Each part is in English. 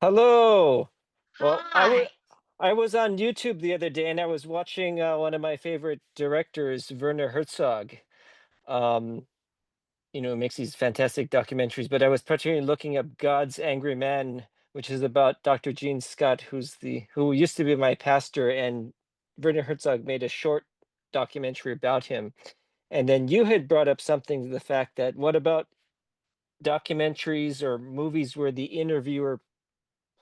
Hello. Well, Hi. I was on YouTube the other day and I was watching one of my favorite directors, Werner Herzog. Um, makes these fantastic documentaries, but I was particularly looking up God's Angry Man, which is about Dr. Gene Scott, who used to be my pastor, and Werner Herzog made a short documentary about him. And then you had brought up something to the fact that what about documentaries or movies where the interviewer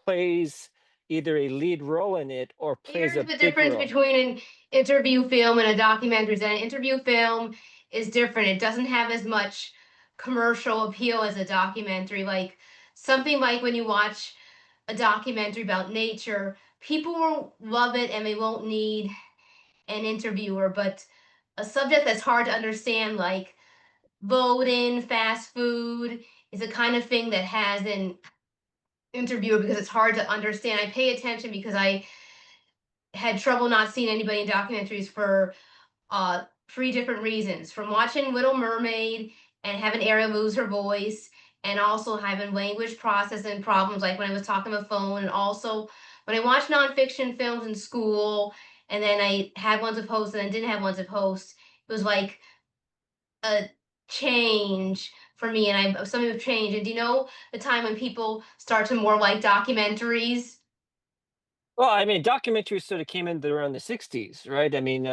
plays either a lead role in it or plays Here's a the big difference role. between an interview film and a documentary. Is that an interview film is different. It doesn't have as much commercial appeal as a documentary. Like something like when you watch a documentary about nature, people will love it and they won't need an interviewer. But a subject that's hard to understand, like voting, fast food, is a kind of thing that has an interviewer because it's hard to understand. I pay attention because I had trouble not seeing anybody in documentaries for three different reasons: from watching Little Mermaid and having Ariel lose her voice, and also having language processing problems, like when I was talking on the phone, and also when I watched nonfiction films in school, and then I had ones of hosts and then didn't have ones of hosts. It was like a change for me, and I something of change. And do you know the time when people start to more like documentaries? Well, I mean, documentaries sort of came in around the '60s, right? I mean,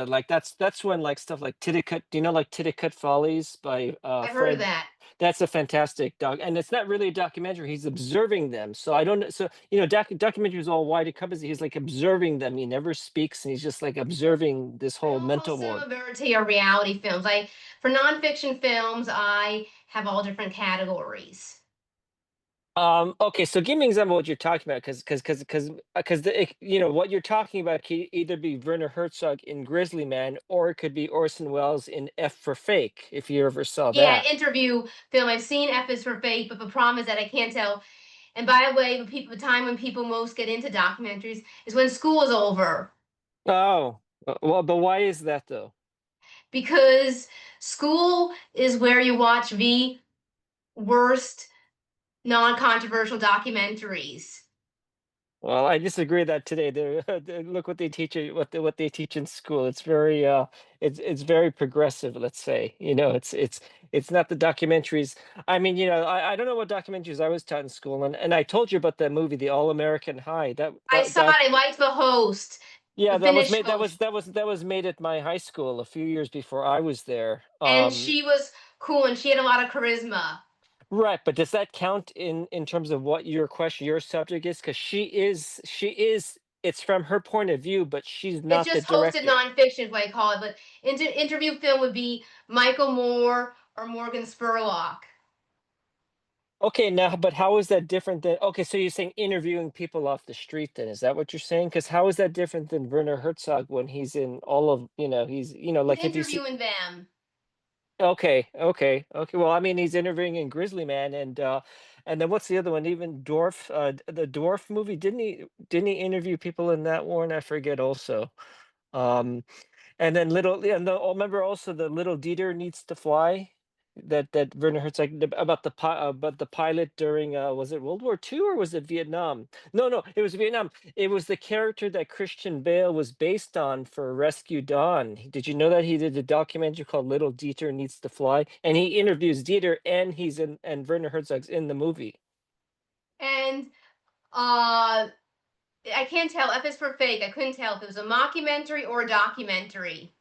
like that's when like stuff like Titicut, do you know like Titicut Follies by I've heard of Fred? that. That's a fantastic doc, and it's not really a documentary. He's observing them, so I don't. So documentary is all wide encompassing. He's like observing them. He never speaks, and he's just like observing this I whole mental almost world. similar to your reality films. For nonfiction films, I have all different categories. Okay, so give me an example of what you're talking about, because what you're talking about can either be Werner Herzog in Grizzly Man, or it could be Orson Welles in F for Fake, if you ever saw Yeah, that. interview film. I've seen F is for Fake, but the problem is that I can't tell. And by the way, the time when people most get into documentaries is when school is over, Oh, well, but why is that though? because school is where you watch the worst non-controversial documentaries. Well, I disagree that today. Look what they teach you, what they teach in school. It's very progressive, let's say. It's not the documentaries. I mean, I don't know what documentaries I was taught in school, and I told you about that movie, The All American High. I saw it. I liked the host, Yeah, the that was Finnish made. host, That was made at my high school a few years before I was there. and she was cool and she had a lot of charisma. Right, but does that count in terms of what your question, your subject is? Because she is. It's from her point of view, but she's It's not the just hosted director. nonfiction, is what I call it. But interview film would be Michael Moore or Morgan Spurlock. Okay, now, but how is that different than? Okay, so you're saying interviewing people off the street? Then is that what you're saying? Because how is that different than Werner Herzog when he's in all of he's He's like if you see. interviewing them. Okay, okay, okay. Well, I mean, he's interviewing in Grizzly Man, and then what's the other one? Even Dwarf, the Dwarf movie. Didn't he interview people in that one? I forget. Also, um, and then little, yeah, no, remember also the Little Dieter Needs to Fly, that Werner Herzog about about the pilot during was it World War II or was it Vietnam? No, no, it was Vietnam. It was the character that Christian Bale was based on for Rescue Dawn. Did you know that he did a documentary called Little Dieter Needs to Fly, and he interviews Dieter, and and Werner Herzog's in the movie. And uh I can't tell if it's for fake. I couldn't tell if it was a mockumentary or a documentary.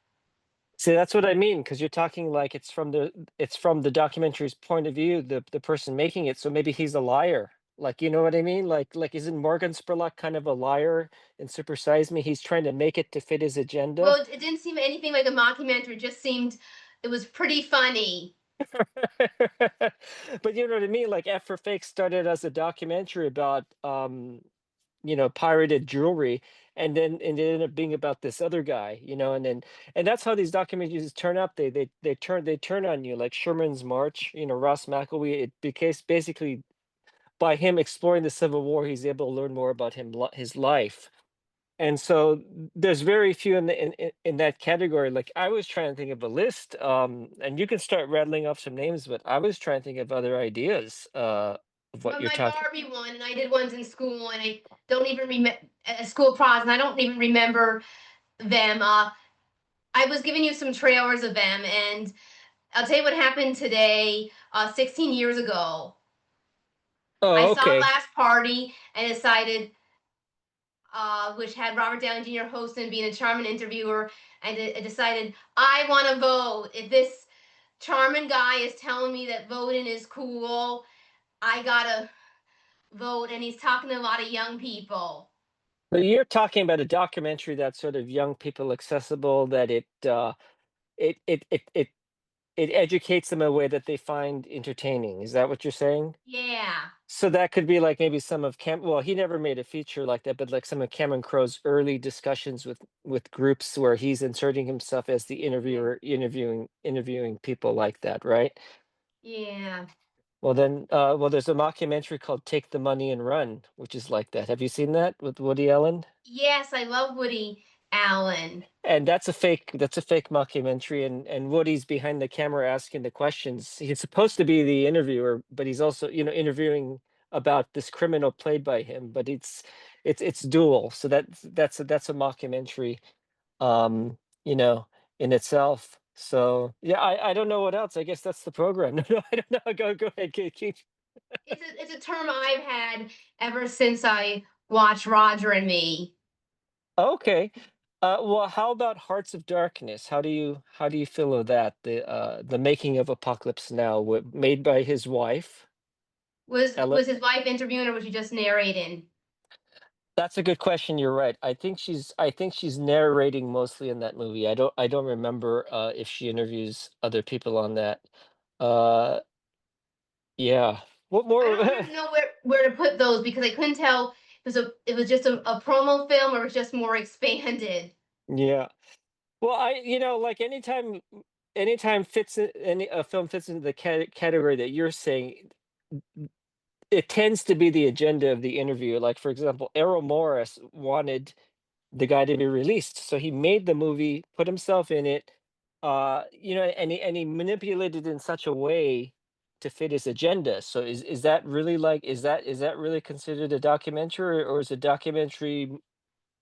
See, that's what I mean, because you're talking like it's from the documentary's point of view, the person making it. So maybe he's a liar. Like, you know what I mean? Like isn't Morgan Spurlock kind of a liar in Super Size Me? He's trying to make it to fit his agenda. Well, it didn't seem anything like a mockumentary. It just seemed it was pretty funny. But you know what I mean? Like F for Fake started as a documentary about pirated jewelry, and it ended up being about this other guy, and that's how these documentaries turn up. They turn on you, like Sherman's March, Ross McElwee. It became basically by him exploring the Civil War, he's able to learn more about his life. And so there's very few in that category. Like I was trying to think of a list, and you can start rattling off some names, but I was trying to think of other ideas. of what But you're my talking. Barbie one, and I did ones in school, and I don't even remember school pros, and I don't even remember them. I was giving you some trailers of them, and I'll tell you what happened today. 16 years ago, I Oh, saw okay. Last Party and decided, which had Robert Downey Jr. hosting, being a charming interviewer, and I decided I want to vote. If this charming guy is telling me that voting is cool, I gotta vote. And he's talking to a lot of young people. But you're talking about a documentary that's sort of young people accessible, that it it it it it educates them in a way that they find entertaining. Is that what you're saying? Yeah, So that could be like maybe some of well, he never made a feature like that, but like some of Cameron Crowe's early discussions with groups where he's inserting himself as the yeah, interviewer, interviewing people like that, right? yeah. Well then, well, there's a mockumentary called Take the Money and Run, which is like that. Have you seen that with Woody Allen? Yes, I love Woody Allen. And that's a fake mockumentary, and Woody's behind the camera asking the questions. He's supposed to be the interviewer, but he's also, interviewing about this criminal played by him, but it's dual. So that's a mockumentary, um, you know, in itself. So yeah, I don't know what else. I guess that's the program. No, I don't know. Go ahead, keep. It's a term I've had ever since I watched Roger and Me. Okay. Well, how about Hearts of Darkness? How do you feel of that? The making of Apocalypse Now, made by his wife, Ella. Was his wife interviewing, or was she just narrating? That's a good question. You're right. I think she's narrating mostly in that movie. I don't remember if she interviews other people on that. Uh, yeah. What I more? don't really know where to put those because I couldn't tell if it was just a promo film or it was just more expanded. Yeah. Well, like anytime any a film fits into the category that you're saying, it tends to be the agenda of the interview. Like, for example, Errol Morris wanted the guy to be released, so he made the movie, put himself in it, and he manipulated in such a way to fit his agenda. So is that really like is that really considered a documentary, or is a documentary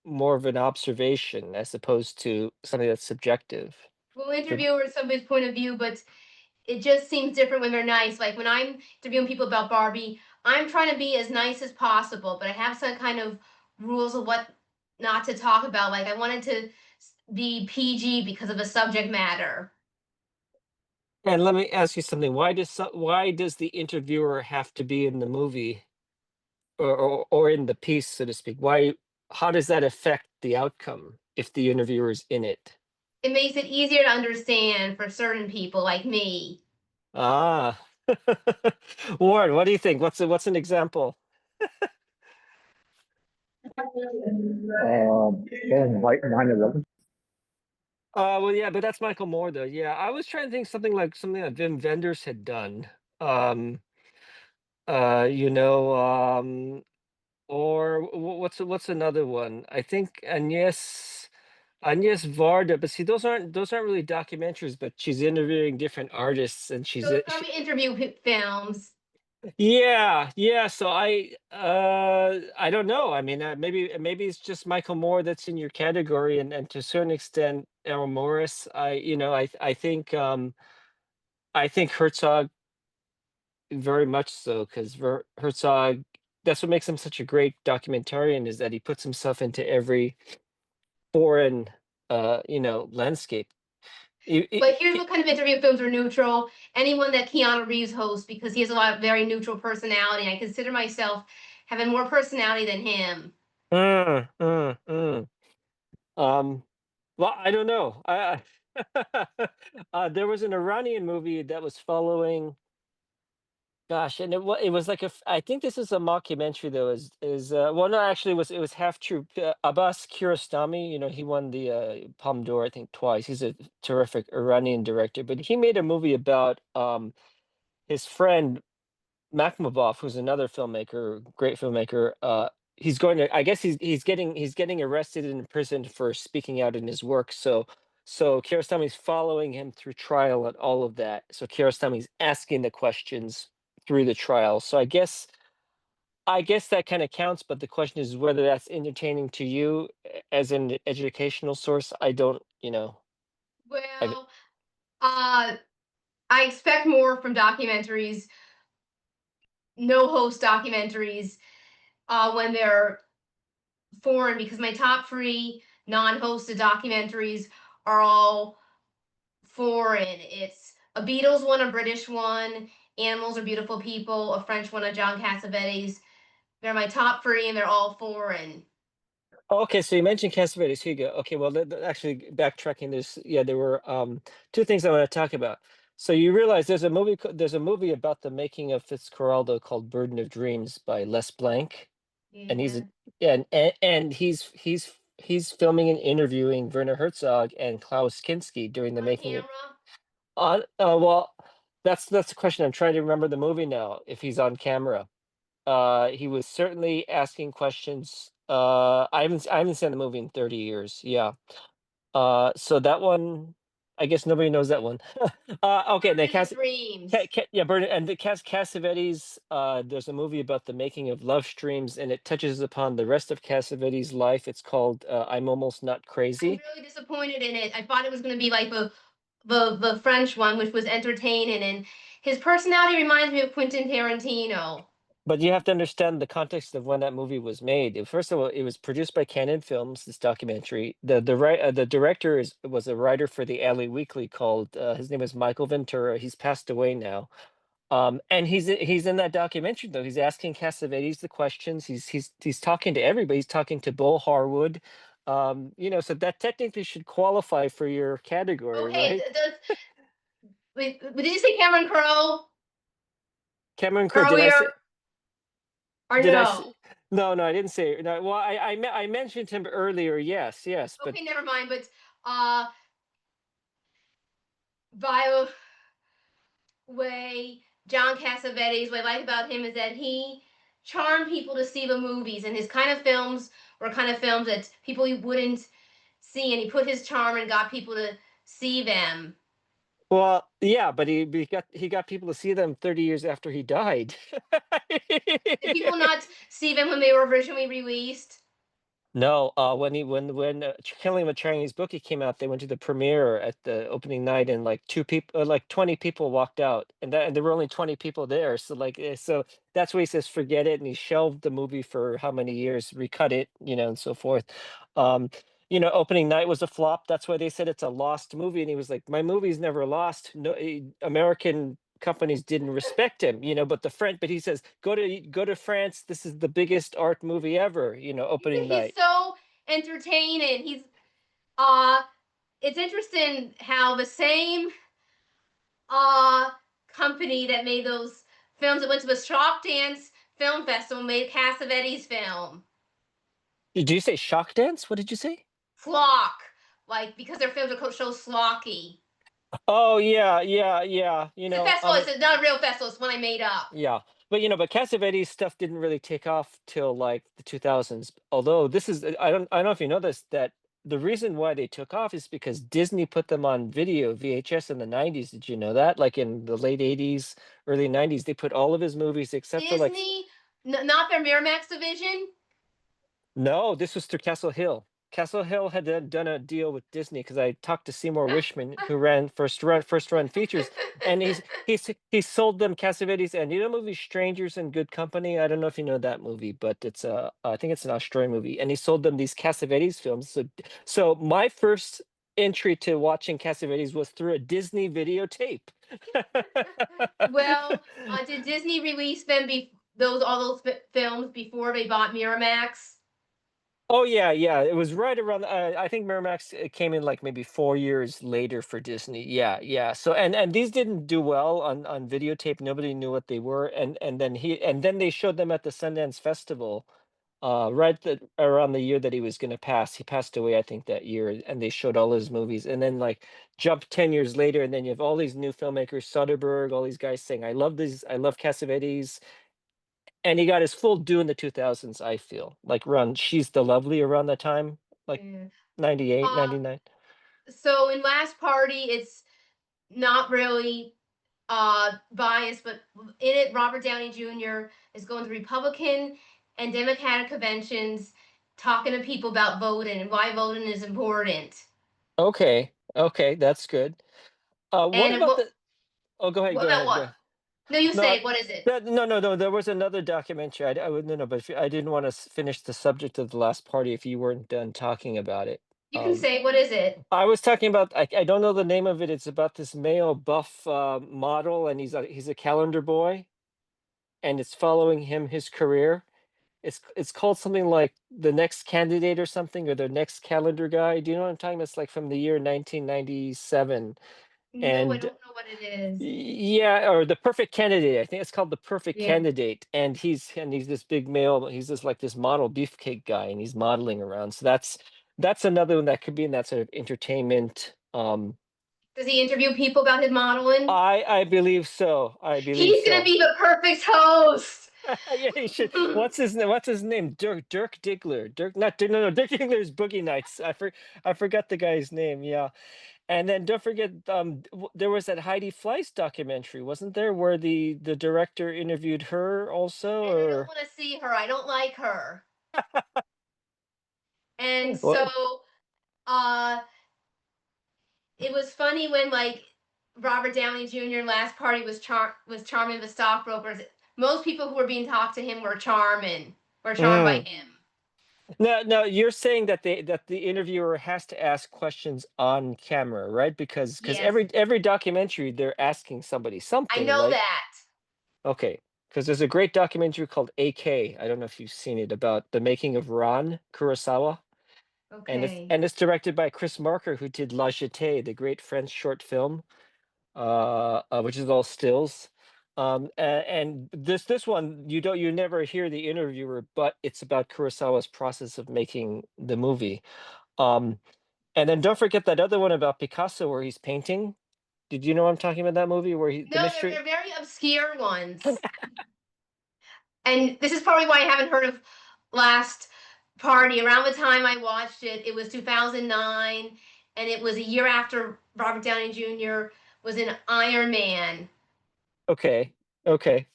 more of an observation as opposed to something that's subjective? We'll For interview somebody's point of view, but it just seems different when they're nice. Like when I'm interviewing people about Barbie, I'm trying to be as nice as possible, but I have some kind of rules of what not to talk about. Like I wanted to be PG because of the subject matter. And let me ask you something. Why does the interviewer have to be in the movie, or in the piece, so to speak? How does that affect the outcome if the interviewer's in it? It makes it easier to understand for certain people like me. Ah. Warren, what do you think? What's an example? Like 9/11. Well, yeah, but that's Michael Moore, though. Yeah, I was trying to think something that Wim Wenders had done. Um, uh, you know, um, or what's another one? I think Agnes Varda, but see, those aren't really documentaries, but she's interviewing different artists, and So it's probably interview films. yeah, yeah. So I don't know. I mean, maybe it's just Michael Moore that's in your category, and to a certain extent, Errol Morris. I think Herzog very much so, because Herzog. That's what makes him such a great documentarian, is that he puts himself into every foreign, landscape. You- But here's what kind of interview films are neutral. Anyone that Keanu Reeves hosts because he has a lot of very neutral personality. I consider myself having more personality than him. Mm, mm, mm. Um, well, I don't know. There was an Iranian movie that was following. Gosh, and it was like I think this is a mockumentary, though. Well, no, actually, it was half true. Abbas Kiarostami, he won the Palme d'Or, I think, twice. He's a terrific Iranian director, but he made a movie about his friend Makhmalbaf, who's another filmmaker, great filmmaker. He's going to. I guess he's getting arrested and imprisoned for speaking out in his work. So Kiarostami's following him through trial and all of that. So Kiarostami's asking the questions through the trial. So I guess I guess that kinda counts, but the question is whether that's entertaining to you as an educational source. I don't, I Well, uh, I expect more from documentaries, no host documentaries, when they're foreign, because my top three non-hosted documentaries are all foreign. It's a Beatles one, a British one, Animals Are Beautiful People, a French one, a John Cassavetes. They're my top three, and they're all foreign. Okay, so you mentioned Cassavetes. Here you go. Okay, well, actually, backtracking this, yeah, there were two things I want to talk about. So you realize there's a movie about the making of Fitzcarraldo called Burden of Dreams by Les Blank, and Yeah. yeah, and he's filming and interviewing Werner Herzog and Klaus Kinski during the On making of. camera. Well, that's the question. I'm trying to remember the movie now. If he's on camera. He was certainly asking questions. I haven't seen the movie in 30 years. Yeah. So that one, I guess nobody knows that one. Okay, and then Burden of Dreams. Yeah, and the Cassavetes. There's a movie about the making of Love Streams, and it touches upon the rest of Cassavetes' life. It's called "I'm Almost Not I'm Crazy." really disappointed in it. I thought it was going to be like the French one, which was entertaining, and his personality reminds me of Quentin Tarantino. But you have to understand the context of when that movie was made. First of all, it was produced by Canon Films. This documentary, the director was a writer for the LA Weekly called his name is Michael Ventura. He's passed away now. And he's in that documentary though. He's asking Cassavetes the questions. He's talking to everybody. He's talking to Bull Harwood. So that technically should qualify for your category, Okay, right? did you say Cameron Crowe Cameron Crowe, did I earlier say? or Did I no? say? No, no, I didn't say. No, well, I mentioned him earlier. Yes, yes, but Okay, never mind. But uh, by way, John Cassavetes, what I like about him is that he charmed people to see the movies, and his kind of films were kind of films that people wouldn't see, and he put his charm and got people to see them. well, yeah, but he got people to see them 30 years after he died. Did people not see them when they were originally released? No, when Killing of a Chinese Bookie came out, they went to the premiere at the opening night, and like 2 people, like 20 people walked out, and there were only 20 people there. So so that's why he says forget it, and he shelved the movie for how many years, recut it, and so forth. Um, opening night was a flop. That's why they said it's a lost movie, and he was like, my movie's never lost. No, American companies didn't respect him, but but he says go to France. This is the biggest art movie ever, opening He's night. so entertaining. Uh it's interesting how the same uh company that made those films that went to the Shock Dance Film Festival made Cassavetes' film. Did you say Shock Dance? What did you say? Flock. Like because their films are so slocky. Oh yeah, yeah, yeah. It's a festival, it's not a real festival, it's one I made up. Yeah, but Cassavetes stuff didn't really take off till like the 2000s. Although this is, I don't know if you know this, that the reason why they took off is because Disney put them on video VHS in the 90s. Did you know that? Like in the late 80s, early 90s, they put all of his movies except for like. Disney, not their Miramax division. No, this was through Castle Hill. Castle Hill had done a deal with Disney because I talked to Seymour Wishman, who ran first run features, and he sold them Cassavetes and movie Strangers in Good Company. I don't know if you know that movie, but I think it's an Australian movie, and he sold them these Cassavetes films. So my first entry to watching Cassavetes was through a Disney videotape. Well, did Disney release them those all those films before they bought Miramax? Oh yeah, yeah. It was right around. I think Miramax came in like maybe 4 years later for Disney. Yeah, yeah. So and these didn't do well on videotape. Nobody knew what they were, and then they showed them at the Sundance Festival, around the year that he was going to pass. He passed away, I think, that year, and they showed all his movies. And then like jump 10 years later, and then you have all these new filmmakers, Soderbergh, all these guys saying, "I love these. I love Cassavetes." And he got his full due in the 2000s, I feel, like, around She's the Lovely around that time, like Yeah. 98, Uh, 99. so in Last Party, it's not really. bias, but in it, Robert Downey Jr. is going to Republican and Democratic conventions, talking to people about voting and why voting is important. Okay. Okay, that's good. What And about what the Oh, go ahead, what go about ahead, what? go ahead. No, you No, say it. What is it? no, there was another documentary. I would no, no, but if I didn't want to finish the subject of the last party if you weren't done talking about it. You can Um, say what is it? I was talking about. I don't know the name of it. It's about this male buff model, and he's a calendar boy, and it's following his career. It's called something like the next candidate or something, or the next calendar guy. Do you know what I'm talking about? It's like from the year 1997, No, I and don't know what it is. yeah, or the perfect candidate. I think it's called the perfect Yeah. candidate, and he's this big male. He's this like this model beefcake guy, and he's modeling around. So that's another one that could be in that sort of entertainment. Does he interview people about his modeling? I believe so. I believe He's gonna so. be the perfect host. Yeah, he should. What's his name? Dirk Diggler. Dirk, not Dirk, no, no. Dirk Diggler is Boogie Nights. I forgot the guy's name. Yeah, and then don't forget, there was that Heidi Fleiss documentary, wasn't there, where the director interviewed her also, And I don't or want to see her. I don't like her. And what? so uh it was funny when like Robert Downey Jr. last party was charming the stockbrokers. Most people who were being talked to him were charmed by Mm. him. No, you're saying that the interviewer has to ask questions on camera, right? Because Yes, every documentary they're asking somebody I something, know like. that. Okay, because there's a great documentary called AK. I don't know if you've seen it, about the making of Ran Kurosawa, Okay. and it's directed by Chris Marker, who did La Jetée, the great French short film, which is all stills. And this one you never hear the interviewer, but it's about Kurosawa's process of making the movie. Um, and then don't forget that other one about Picasso where he's painting. Did you know I'm talking about that movie where the No, mystery? they're very obscure ones. And this is probably why I haven't heard of Last Party. Around the time I watched it, it was 2009, and it was a year after Robert Downey Jr. was in Iron Man. Okay, okay.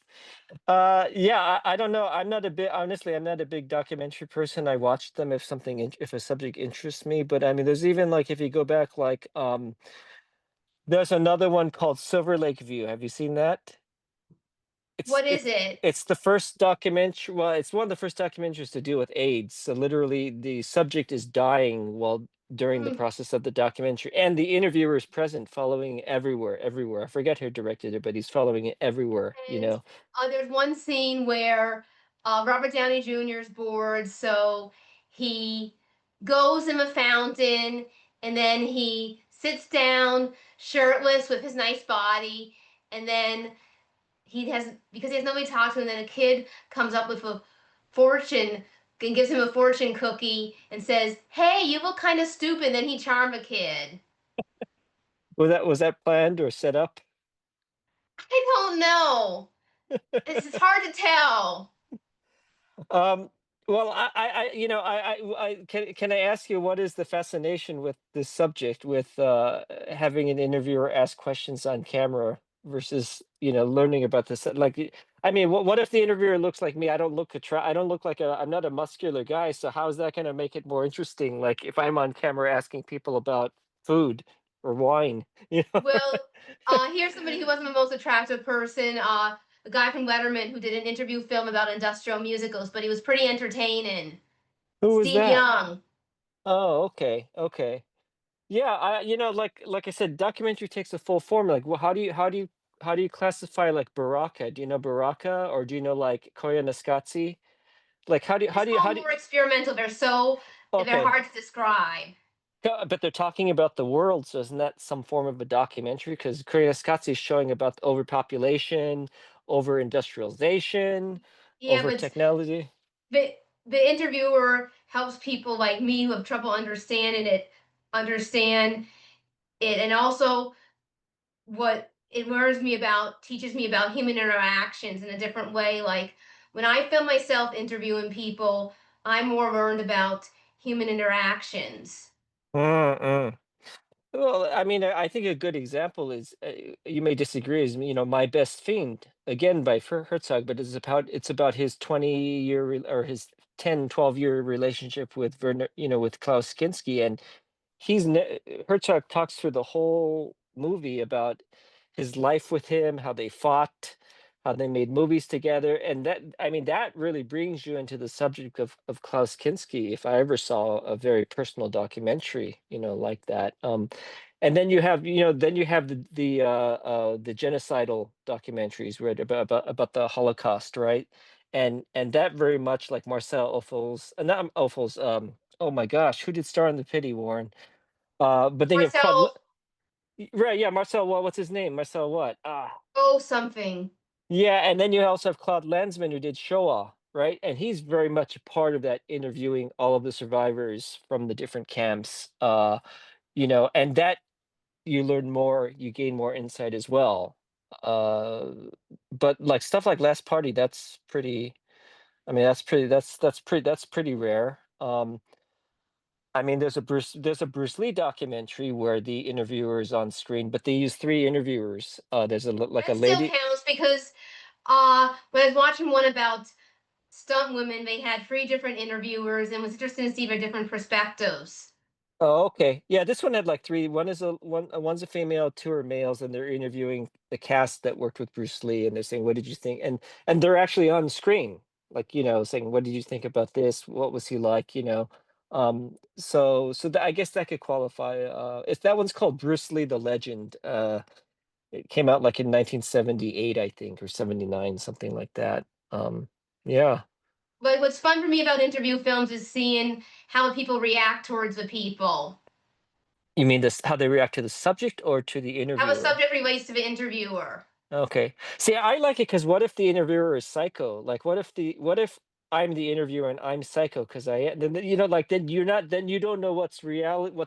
Yeah, I don't know. I'm not a bit honestly, I'm not a big documentary person. I watch them if if a subject interests me, but I mean there's even like if you go back like there's another one called Silver Lake View. Have you seen that? It's What is it's it? it's the first documentary, well, it's one of the first documentaries to deal with AIDS. So literally the subject is dying while during the Mm, process of the documentary, and the interviewer is present following everywhere. I forget who directed it, but he's following it everywhere, you and know. there's one scene where Robert Downey Jr. is bored, so he goes in the fountain and then he sits down shirtless with his nice body, and then he has because he has nobody to talk to, and then a kid comes up with a fortune and gives him a fortune cookie and says, "Hey, you look kind of stupid." Then he charmed a kid. Was that planned or set up? I don't know. It's hard to tell. Um, well, can I ask you what is the fascination with this subject, with having an interviewer ask questions on camera versus learning about this? Like, I mean, what if the interviewer looks like me? I don't look like I'm not a muscular guy. So how is that going to make it more interesting? Like if I'm on camera asking people about food or wine, you know? Well, here's somebody who wasn't the most attractive person. A guy from Letterman who did an interview film about industrial musicals, but he was pretty entertaining. Who was Steve that? Young. Oh, okay, okay. Yeah, like I said, documentary takes a full form. Like, well, how do you classify like Baraka? Do you know Baraka, or do you know like Koya Naskatsi? Like, It's called more experimental. They're okay, hard to describe. but they're talking about the world, so isn't that some form of a documentary? Because Koya Naskatsi is showing about overpopulation, over industrialization, Yeah, over but technology. the the interviewer helps people like me who have trouble understand it, and also what it teaches me about human interactions in a different way. Like when I film myself interviewing people, I'm more learned about human interactions. Mm-mm. Well, I mean, I think a good example is you may disagree. Is My Best Fiend again by Herzog, but it's about his 20-year or his 10, 12 year relationship with Werner, with Klaus Kinski, and Herzog talks through the whole movie about his life with him, how they fought, how they made movies together, and that really brings you into the subject of Klaus Kinski. If I ever saw a very personal documentary, like that, and then you have the genocidal documentaries, right, about the Holocaust, right, and that very much like Marcel Ophuls, not Ophuls, oh my gosh, who did star in The Pity, Warren? But then you have Claude. Marcel Right? Yeah, Marcel. What's his name? Marcel what? Oh something. Yeah, and then you also have Claude Lanzmann who did Shoah, right? And he's very much a part of that, interviewing all of the survivors from the different camps. And that you learn more, you gain more insight as well. Uh, but like stuff like Last Party, that's pretty. I mean, that's pretty rare. I mean, there's a Bruce Lee documentary where the interviewer is on screen, but they use three interviewers. There's like a That still lady. counts because when I was watching one about stunt women, they had three different interviewers, and it was interesting to see their different perspectives. Oh, okay. Yeah, this one had like three. One's a female, two are males, and they're interviewing the cast that worked with Bruce Lee, and they're saying, "What did you think?" And they're actually on screen, like saying, "What did you think about this? What was he like?" I guess that could qualify. If that one's called Bruce Lee the Legend. It came out like in 1978, I think, or 79, something like that. Yeah. But what's fun for me about interview films is seeing how people react towards the people, You mean this, how they react to the subject or to the how a interviewer? subject relates to the interviewer. Okay. See, I like it because what if the interviewer is psycho? Like, what if I'm the interviewer and I'm psycho because then like then you're not then you don't know what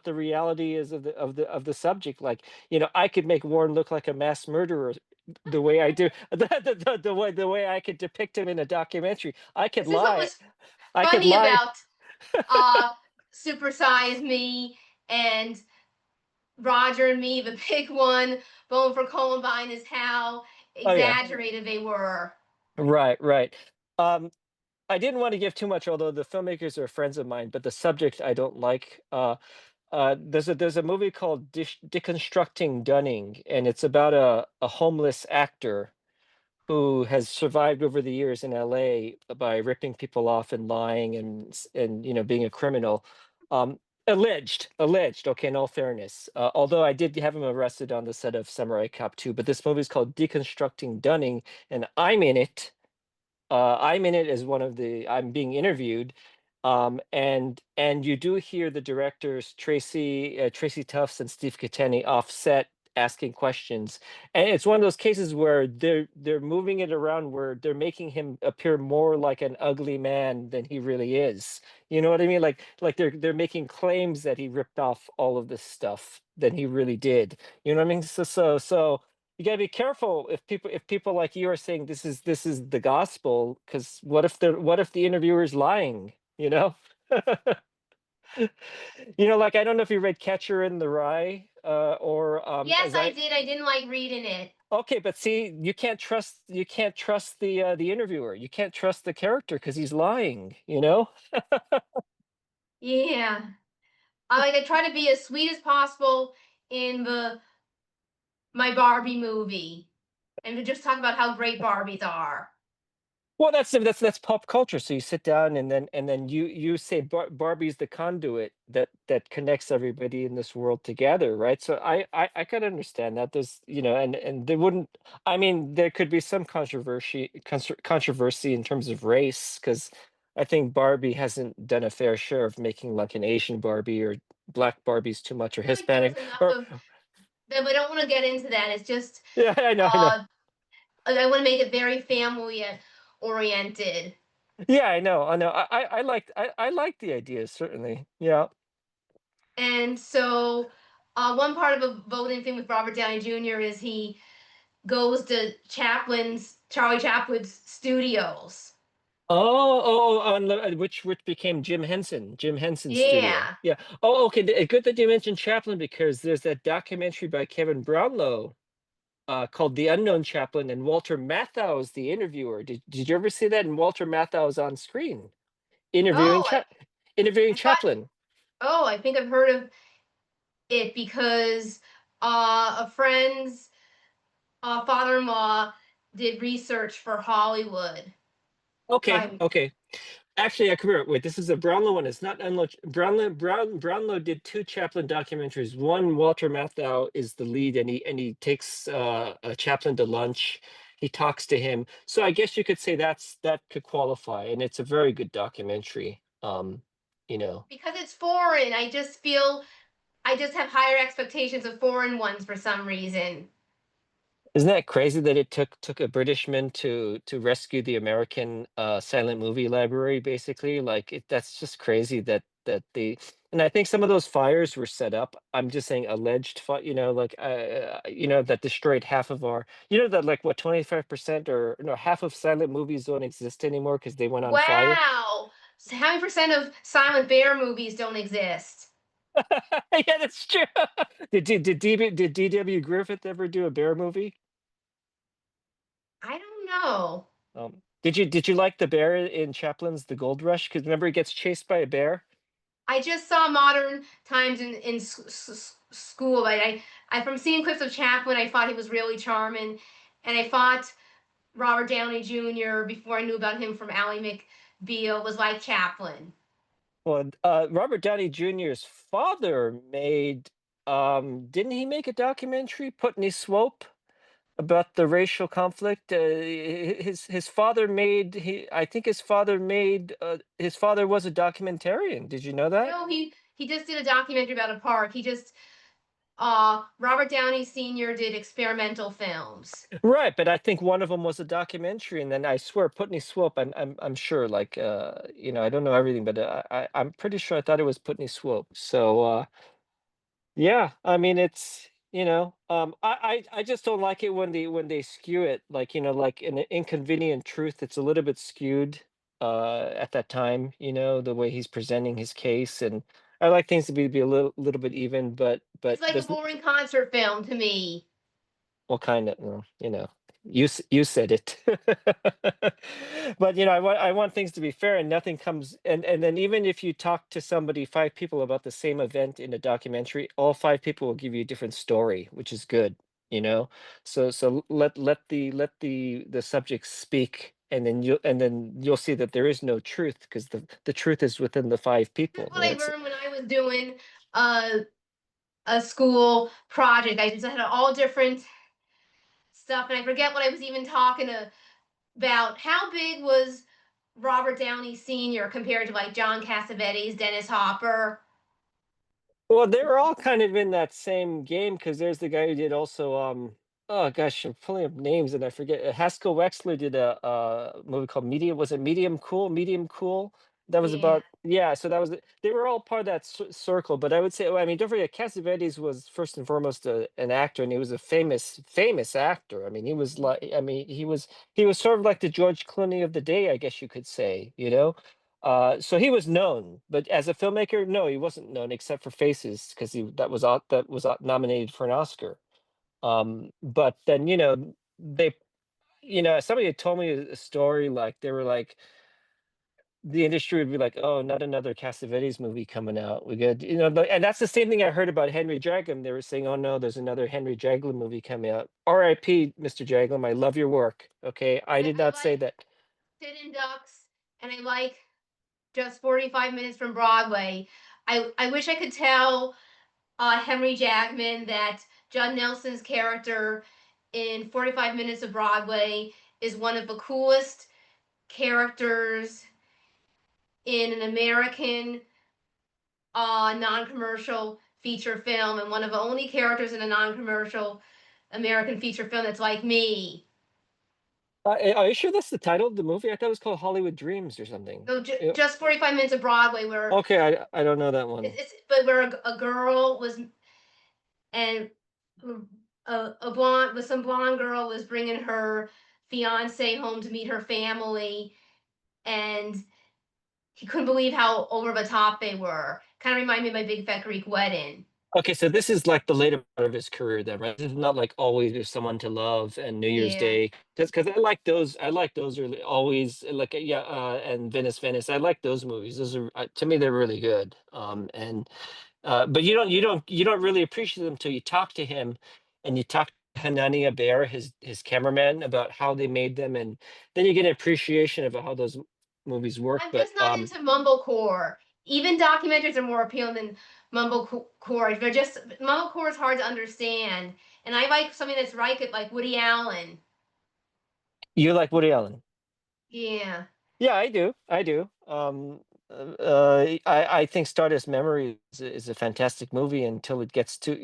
the reality is of the subject. Like, I could make Warren look like a mass murderer the way I do the way I could depict him in a documentary. I could This is what lie. was I could funny lie. about uh Super Size Me and Roger and Me, the big one, Bowling for Columbine, is how Oh yeah. exaggerated they were. Right, right. Um, I didn't want to give too much, although the filmmakers are friends of mine, but the subject I don't like. There's a movie called Deconstructing Dunning, and it's about a homeless actor who has survived over the years in LA by ripping people off and lying and being a criminal. Um, alleged. Okay, in all fairness, although I did have him arrested on the set of Samurai Cop 2, but this movie is called Deconstructing Dunning, and I'm in it as I'm being interviewed, and you do hear the directors Tracy Tufts and Steve Kateni offset asking questions, and it's one of those cases where they're moving it around where they're making him appear more like an ugly man than he really is. You know what I mean? Like they're making claims that he ripped off all of this stuff than he really did. You know what I mean? So you gotta be careful if people like you are saying this is the gospel, because what if the interviewer is lying, you know? Like, I don't know if you read Catcher in the Rye, or Yes, as I I did. I didn't like reading it. okay, but see, you can't trust the interviewer. You can't trust the character because he's lying, you know? Yeah. I try to be as sweet as possible in the my Barbie movie, and to just talk about how great Barbies are. Well, that's pop culture. So you sit down and then you say Barbie's the conduit that connects everybody in this world together, right? So I can understand that. There's and there wouldn't. I mean, there could be some controversy in terms of race, because I think Barbie hasn't done a fair share of making like an Asian Barbie or black Barbies too much, or I feel like there was Hispanic enough or of that. We don't want to get into that. It's just yeah, I know. uh, I want to make it very family oriented. Yeah, I know. I like the idea, certainly. Yeah. And so, one part of a voting thing with Robert Downey Jr. is he goes to Charlie Chaplin's studios. On the which became Jim Henson Studio. Yeah. Yeah. Oh, okay. Good that you mentioned Chaplin because there's that documentary by Kevin Brownlow called The Unknown Chaplain, and Walter Matthau is the interviewer. Did you ever see that? And Walter Matthau is on screen interviewing Oh, Chap interviewing I thought. Chaplin. Oh, I think I've heard of it because a friend's father-in-law did research for Hollywood. So Okay, I okay. Actually, I could remember. Wait, this is a Brownlow one. It's not Unload. Brownlow did two Chaplin documentaries. One, Walter Matthau is the lead, and he takes a Chaplin to lunch. He talks to him. So I guess you could say that could qualify, and it's a very good documentary. You know. because it's foreign, I just feel I just have higher expectations of foreign ones for some reason. Isn't that crazy that it took a Britishman to rescue the American silent movie library, basically? Like that's just crazy that the and I think some of those fires were set up. I'm just saying alleged fire, like that destroyed half of our, that like what 25% or no half of silent movies don't exist anymore because they went on fire. Wow. So how many percent of silent bear movies don't exist? Yeah, that's true. Did D.W. Griffith ever do a bear movie? I don't know. Did you like the bear in Chaplin's The Gold Rush? Because remember he gets chased by a bear. I just saw Modern Times in school. I from seeing clips of Chaplin, I thought he was really charming, and I thought Robert Downey Jr. before I knew about him from Ally McBeal was like Chaplin. Well, Robert Downey Jr.'s father made didn't he make a documentary, Putney Swope, about the racial conflict? His father made he I think his father was a documentarian. Did you know that? No, he just did a documentary about a park. He just Robert Downey Sr. did experimental films. Right, but I think one of them was a documentary, and then I swear Putney Swope. I'm sure, like I don't know everything, but I'm pretty sure I thought it was Putney Swope. So yeah, I mean it's I just don't like it when they skew it, like like an inconvenient truth. It's a little bit skewed at that time, the way he's presenting his case, and I like things to be a little bit even, but It's like a there's boring concert film to me. well, kind of, well, you said it. But I want things to be fair, and nothing comes, and then even if you talk to somebody, five people about the same event in a documentary, all five people will give you a different story, which is good, you know. So let the subject speak, and then you'll see that there is no truth because the truth is within the five That's people. what I learned when I was doing a a school project. I just had all different stuff, and I forget what I was even talking about. How big was Robert Downey Sr. compared to like John Cassavetes, Dennis Hopper? Well, they were all kind of in that same game because there's the guy who did also oh gosh, I'm pulling up names and I forget. Haskell Wexler did a movie called Medium. Was it Medium Cool? Medium Cool. That was Yeah. about, yeah. So that was they were all part of that circle. But I would say, well, I mean, don't forget, Cassavetes was first and foremost an actor, and he was a famous actor. I mean, he was like, I mean, he was sort of like the George Clooney of the day, I guess you could say. So he was known, but as a filmmaker, no, he wasn't known except for Faces because he that was nominated for an Oscar. But then they somebody had told me a story, like they were like the industry would be like, oh, not another Cassavetes movie coming out. We got and that's the same thing I heard about Henry Jaglom. They were saying, oh no, there's another Henry Jaglom movie coming out. R.I.P. Mr. Jaglom. I love your work. Okay, I did I not say like that. Sid and Ducks, and I like just 45 minutes from Broadway. I wish I could tell Henry Jackman that Judd Nelson's character in 45 Minutes of Broadway is one of the coolest characters in an American non-commercial feature film, and one of the only characters in a non-commercial American feature film that's like me. Are you sure that's the title of the movie? I thought it was called Hollywood Dreams or something. So Yeah. just 45 Minutes of Broadway, where Okay, I don't know that one. it's but where a girl was and a blonde with some blonde girl was bringing her fiance home to meet her family, and he couldn't believe how over the top they were. Kind of remind me of My Big Fat Greek Wedding. Okay, so this is like the later part of his career then, right? This is not like Always There's Someone to Love and New Year's Yeah. Day. Because I like those really always like yeah, and Venice Venice. I like those movies. Those are to me they're really good. And but you don't really appreciate them until you talk to him and you talk to Hanania Bear, his cameraman, about how they made them, and then you get an appreciation of how those movies work. I'm But just not into mumblecore. Even documentaries are more appealing than mumblecore. They're just mumblecore is hard to understand, and I like something that's like Woody Allen. you like Woody Allen. Yeah. Yeah, I do. I do. I think Stardust Memory is a fantastic movie until it gets to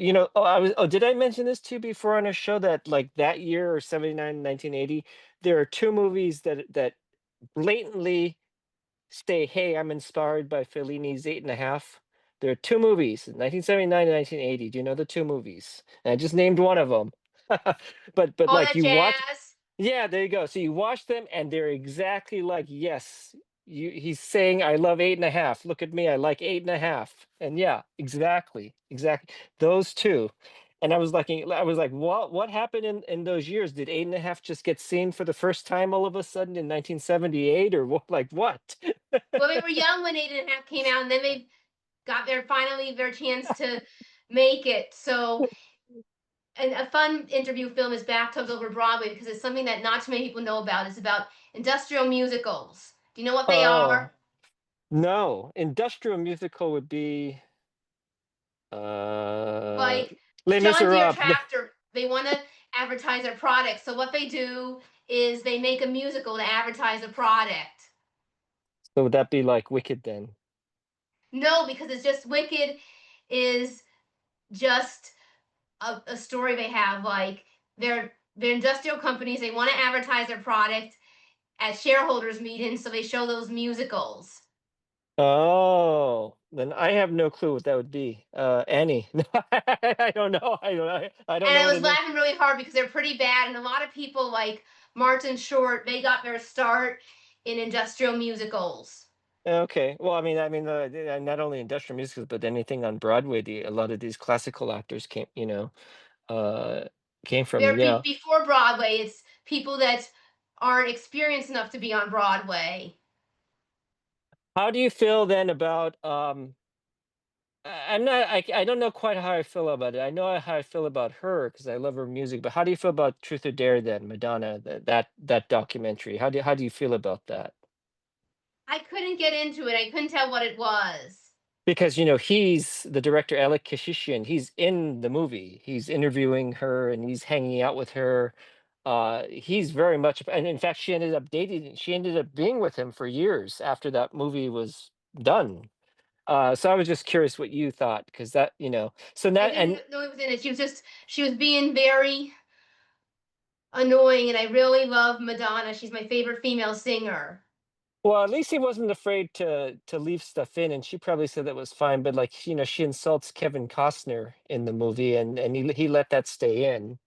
did I mention this to you before on a show that like that year or 79, 1980, there are two movies that blatantly say, "Hey, I'm inspired by Fellini's Eight and a Half." There are two movies, 1979 and 1980. Do you know the two movies? And I just named one of them. But All like that you watch jazz. yeah, there you go. So you watch them and they're exactly like, yes, he's saying, I love eight and a half. Look at me, I like eight and a half. And yeah, exactly. Exactly. Those two. And I was like, what happened in those years? Did eight and a half just get seen for the first time all of a sudden in 1978 or what like what? Well, they were young when Eight and a Half came out, and then they got their chance to make it. So, and a fun interview film is Bathtubs Over Broadway because it's something that not too many people know about. It's about industrial musicals. Do you know what they Oh, are? no. Industrial musical would be uh Like Les John Deere Miserables. tractor, they want to advertise their product. So what they do is they make a musical to advertise a product. So would that be like Wicked then? No, because it's just Wicked is just a story they have. Like they're industrial companies. They want to advertise their product at shareholders meetings, so they show those musicals. Oh, then I have no clue what that would be. Annie. No, I don't know. I don't And know I what was it is. laughing really hard because they're pretty bad. And a lot of people like Martin Short, they got their start in industrial musicals. Okay. Well, not only industrial musicals, but anything on Broadway. A lot of these classical actors uh, came from. They're Yeah. before Broadway. It's people that aren't experienced enough to be on Broadway. How do you feel then about? I'm not. I don't know quite how I feel about it. I know how I feel about her because I love her music. But how do you feel about Truth or Dare then, Madonna? That documentary. How do you feel about that? I couldn't get into it. I couldn't tell what it was. Because he's the director, Alec Kashishian. He's in the movie. He's interviewing her and he's hanging out with her. He's very much, and in fact, she ended up being with him for years after that movie was done. So I was just curious what you thought, because so I that, and didn't know it was in it. She was being very annoying, and I really love Madonna. She's my favorite female singer. well, at least he wasn't afraid to leave stuff in, and she probably said that was fine. But like, she insults Kevin Costner in the movie, and he let that stay in.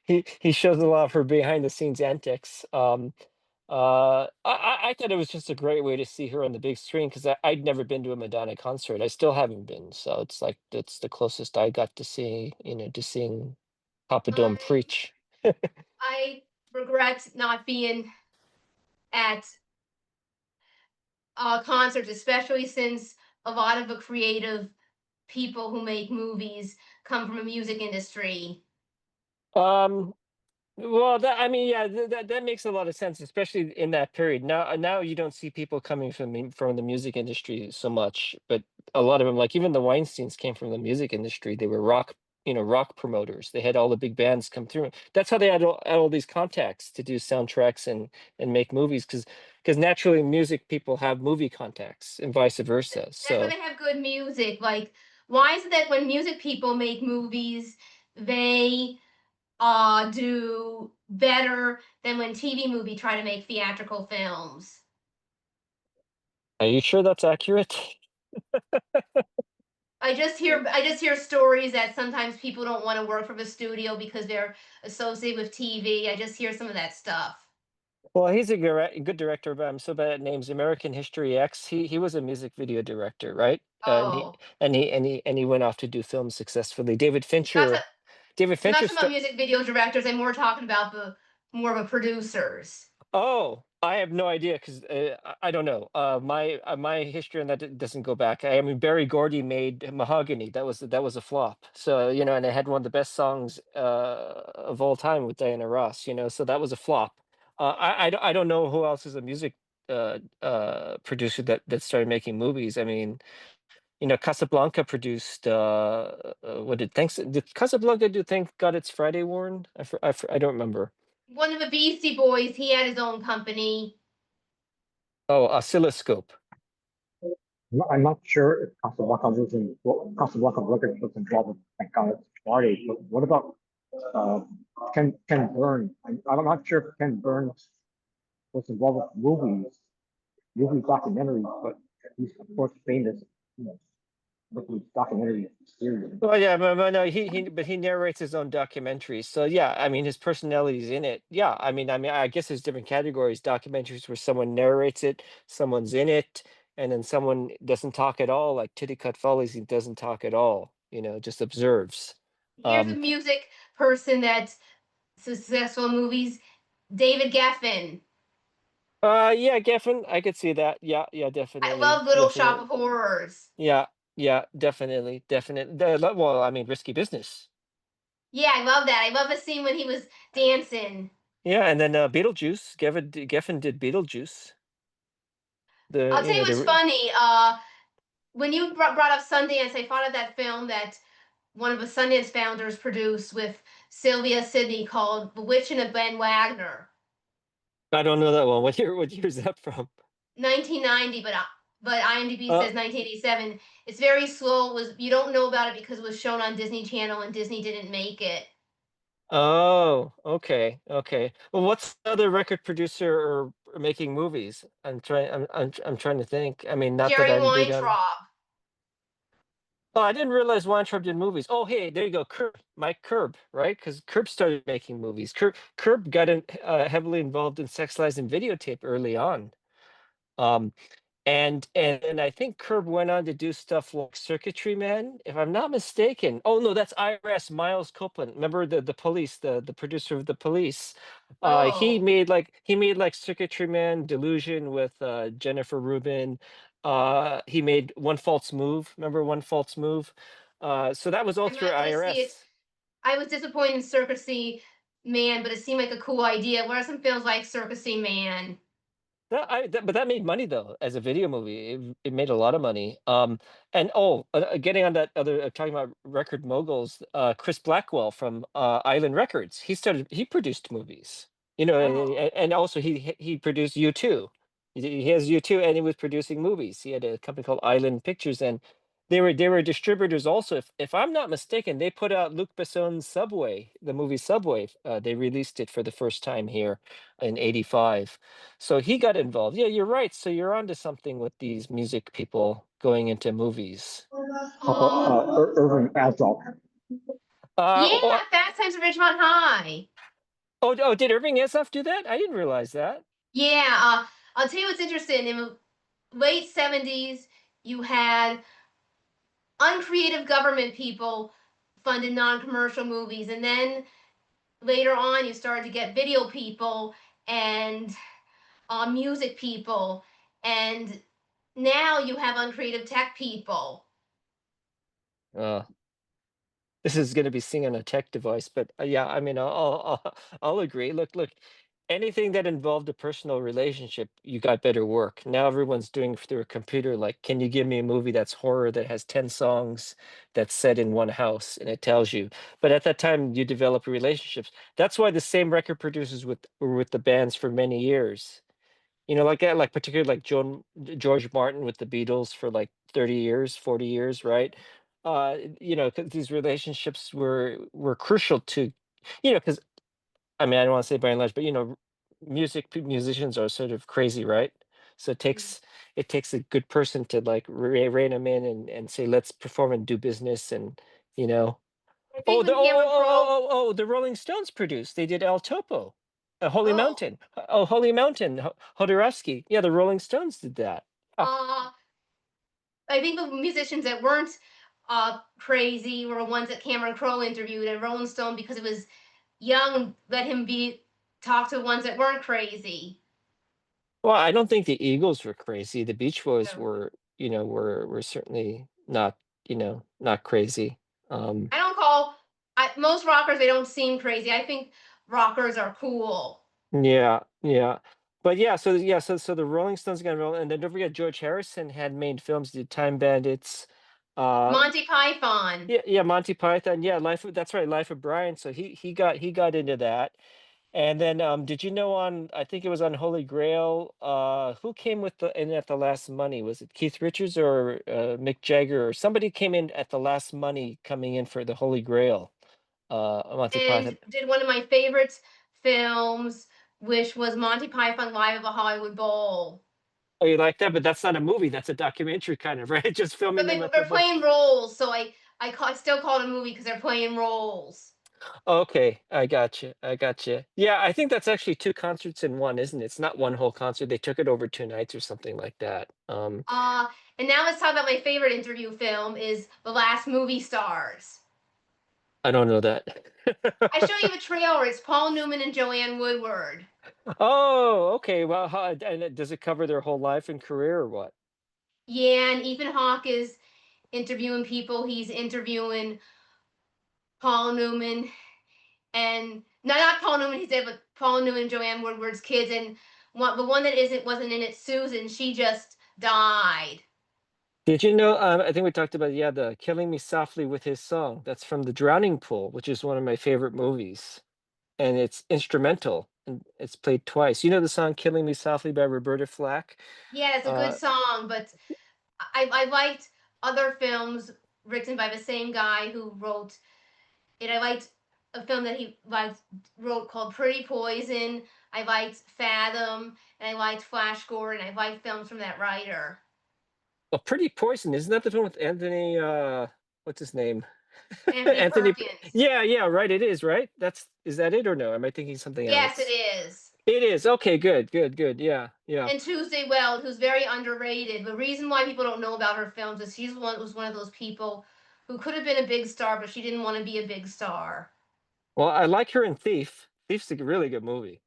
So he shows a lot of her behind the scenes antics. I thought it was just a great way to see her on the big screen because I'd never been to a Madonna concert. I still haven't been, so it's like that's the closest I got to seeing Papa Dome I preach. I regret not being at concerts, especially since a lot of the creative people who make movies come from a music industry. Um, Well, yeah, that makes a lot of sense, especially in that period. Now you don't see people coming from the music industry so much, but a lot of them, like even the Weinsteins, came from the music industry. They were rock promoters. They had all the big bands come through. That's how they had all these contacts to do soundtracks and make movies, because naturally music people have movie contacts and vice versa. That's why So they have good music. Like, why is it that when music people make movies, they do better than when TV movie try to make theatrical films? are you sure that's accurate? I just hear stories that sometimes people don't want to work for the studio because they're associated with TV. I just hear some of that stuff. Well, he's a good director, but I'm so bad at names. American History X. He was a music video director, right? And he Oh, and he went off to do films successfully. David not to, Fincher. David I'm not Fincher. talking about music video directors. I'm more talking about the more of a producers. Oh, I have no idea because I don't know. My history on that doesn't go back. I mean, Barry Gordy made Mahogany. That was a flop. So and it had one of the best songs of all time with Diana Ross. So that was a flop. I don't know who else is a music producer that started making movies. I mean, Casablanca produced. What did Casablanca do? Thank God It's Friday, Warren. I don't remember. One of the Beastie Boys, he had his own company. Oh, Oscilloscope. I'm not sure if Casablanca what Casablanca Records was involved with Thank God It's Friday, but what about uh, Ken Burns? I'm not sure if Ken Burns was involved with movie documentaries, but he's of course famous, you know, with his documentary series. Well, yeah, but no, he narrates his own documentaries. So yeah, I mean, his personality's in it. Yeah, I mean, I guess there's different categories. Documentaries where someone narrates it, someone's in it, and then someone doesn't talk at all, like Titty Follies. He doesn't talk at all. Just observes. Here's a Um, music person that's successful in movies. David Geffen. yeah, Geffen, I could see that. Yeah, yeah, I definitely, love Little Shop definitely. of Horrors. Yeah, yeah, definitely, definitely. Well, I mean, Risky Business. Yeah, I love that. I love the scene when he was dancing. Yeah, and then Beetlejuice. Geffen did Beetlejuice. The I'll tell you you know what's the funny. When you brought up Sundance, I thought of that film that one of the Sundance founders produced with Sylvia Sidney called The Witch and a Ben Wagner. I don't know that one. What year is that from? 1990, but IMDb Uh says 1987. It's very slow. It was you don't know about it because it was shown on Disney Channel and Disney didn't make it. oh, okay, okay. Well, what's the other record producer or making movies? I'm trying to think. I mean, not that Jerry I'm big on. Weintraub. Oh, I didn't realize Weintraub did movies. Oh, hey, there you go, Mike Curb, right? Because Curb started making movies. Curb got heavily involved in Sex Lies and Videotape early on. Um, and I think Curb went on to do stuff like Circuitry Man, if I'm not mistaken. Oh no, that's IRS, Miles Copeland. Remember the police, the producer of the police. He Oh, made like Circuitry Man, Delusion with Jennifer Rubin. He made One False Move. Remember One False Move? So that was all I'm through not gonna see it. IRS. I was disappointed in Circusy Man, but it seemed like a cool idea. What are some films like Circusy Man? But that made money though as a video movie. It made a lot of money. And getting on that other talking about record moguls, Chris Blackwell from Island Records. He produced movies. Oh, And also he produced U2. He has U2, and he was producing movies. He had a company called Island Pictures, and they were distributors also. If I'm not mistaken, they put out Luc Besson's Subway, the movie Subway. They released it for the first time here in '85. So he got involved. Yeah, you're right. So you're onto something with these music people going into movies. oh, Irving Azoff. yeah, Oh, Fast Times at Ridgemont High. did Irving Azoff do that? I didn't realize that. Yeah, I'll tell you what's interesting. In the late 70s, you had uncreative government people funded non-commercial movies, and then later on, you started to get video people and music people, and now you have uncreative tech people. Uh, this is going to be seen on a tech device, but yeah, I mean, I'll agree. Look, anything that involved a personal relationship, you got better work. Now everyone's doing through a computer. Like, can you give me a movie that's horror that has 10 songs that's set in one house and it tells you? But at that time, you develop relationships. That's why the same record producers were with the bands for many years. Like particularly like George Martin with the Beatles for like 30 years, 40 years, right? 'Cause these relationships were crucial to, because I mean, I don't want to say by and large, but musicians are sort of crazy, right? So it takes a good person to like rein them in and say, let's perform and do business, and you know. I Oh, think when Cameron Crowe, the Rolling Stones produced. They did El Topo. Holy Oh, Mountain. Oh, Holy Mountain. Hodorowski. Yeah, the Rolling Stones did that. Ah, uh, I think the musicians that weren't crazy were the ones that Cameron Crowe interviewed and Rolling Stone because it was young, let him be talk to ones that weren't crazy. well, I don't think the Eagles were crazy. The Beach Boys No. were, were certainly not, not crazy. Um, I don't call most rockers, they don't seem crazy. I think rockers are cool. yeah, yeah. But so the Rolling Stones got roll, and then don't forget George Harrison had made films, did Time Bandits, uh, Monty Python. yeah, yeah, Monty Python, yeah, that's right, Life of Brian. So he got into that. And then did you know on I think it was on Holy Grail, who came with the in at the last money? Was it Keith Richards or Mick Jagger or somebody came in at the last money coming in for the Holy Grail? Monty And Python. did one of my favorite films, which was Monty Python Live at the Hollywood Bowl. Oh, you like that? But that's not a movie, that's a documentary kind of, right? Just filming But them at the they're book. playing roles, so I still call it a movie because they're playing roles. Okay, I got you. I got you. Yeah, I think that's actually two concerts in one, isn't it? It's not one whole concert. They took it over 2 nights or something like that. Uh, and now let's talk about my favorite interview film is The Last Movie Stars. I don't know that. I show you a trailer. It's Paul Newman and Joanne Woodward. Oh, okay. Well, does it cover their whole life and career or what? Yeah, and Ethan Hawke is interviewing people. He's interviewing Paul Newman and not Paul Newman. He said, but Paul Newman and Joanne Woodward's kids. And the one that wasn't in it, Susan. She just died. Did you know? I think we talked about, yeah, the "Killing Me Softly" with his song. That's from The Drowning Pool, which is one of my favorite movies, and it's instrumental and it's played twice. You know the song "Killing Me Softly" by Roberta Flack? Yeah, it's a good Uh, song, but I liked other films written by the same guy who wrote it. I liked a film that he wrote called Pretty Poison. I liked Fathom, and I liked Flash Gordon. I liked films from that writer. well, Pretty Poison, isn't that the film with Anthony? What's his name? Anthony Anthony. Perkins. Yeah, yeah, right. It is right. Is that it or no? Am I thinking something Yes, it else? is. It is. Okay, good, good, good. Yeah, yeah. And Tuesday Weld, who's very underrated. The reason why people don't know about her films is was one of those people who could have been a big star, but she didn't want to be a big star. Well, I like her in Thief. Thief's a really good movie.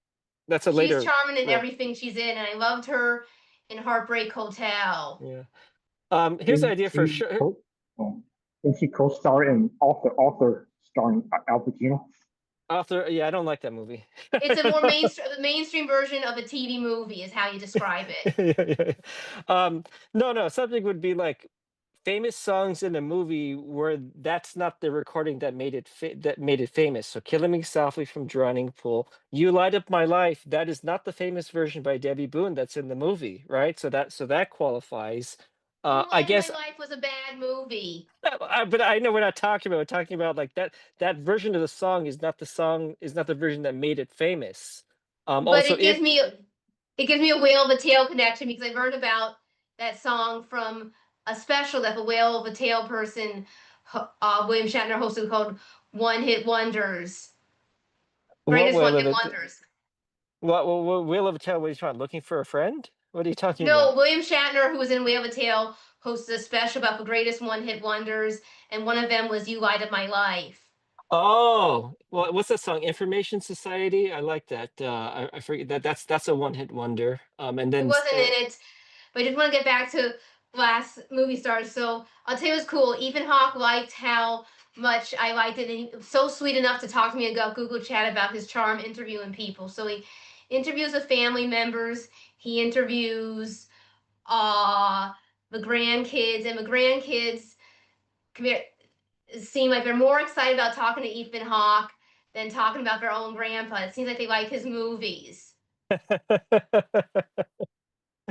That's a She's later charming in role. everything she's in, and I loved her in Heartbreak Hotel. Yeah. Here's the Didn't idea for a she show. co didn't she co-star in Author starring Al Pacino? Author, yeah, I don't like that movie. It's a more mainstream version of a TV movie, is how you describe it. Yeah, yeah, yeah. No, no, something would be like famous songs in a movie where that's not the recording that made it famous. So "Killing Me Softly" from Drowning Pool, "You Light Up My Life," that is not the famous version by Debbie Boone that's in the movie, right? So that qualifies. You I Light of My guess Life was a bad movie. but I know we're not talking about. We're talking about like that version of the song is not the version that made it famous. But Also, if it gives me a Whale of a Tale connection because I learned about that song from a special that the Whale of a Tale person, William Shatner, hosted called One Hit Wonders. what Greatest will One of Hit it? Wonders. What will of a tale? What are you talking? Looking for a friend? What are you talking No, about? William Shatner, who was in Whale of a Tale, hosted a special about the greatest one hit wonders, and one of them was You Light of My Life. Oh, well, what's that song? Information Society. I like that. I forget that. That's a one hit wonder. And It then wasn't in it, but I just want to get back to last movie stars. So I'll tell you what's cool. Ethan Hawke liked how much I liked it, and he was so sweet enough to talk to me about Google Chat about his charm interviewing people. So he interviews the family members. He interviews uh the grandkids, and the grandkids come here, seem like they're more excited about talking to Ethan Hawke than talking about their own grandpa. It seems like they like his movies.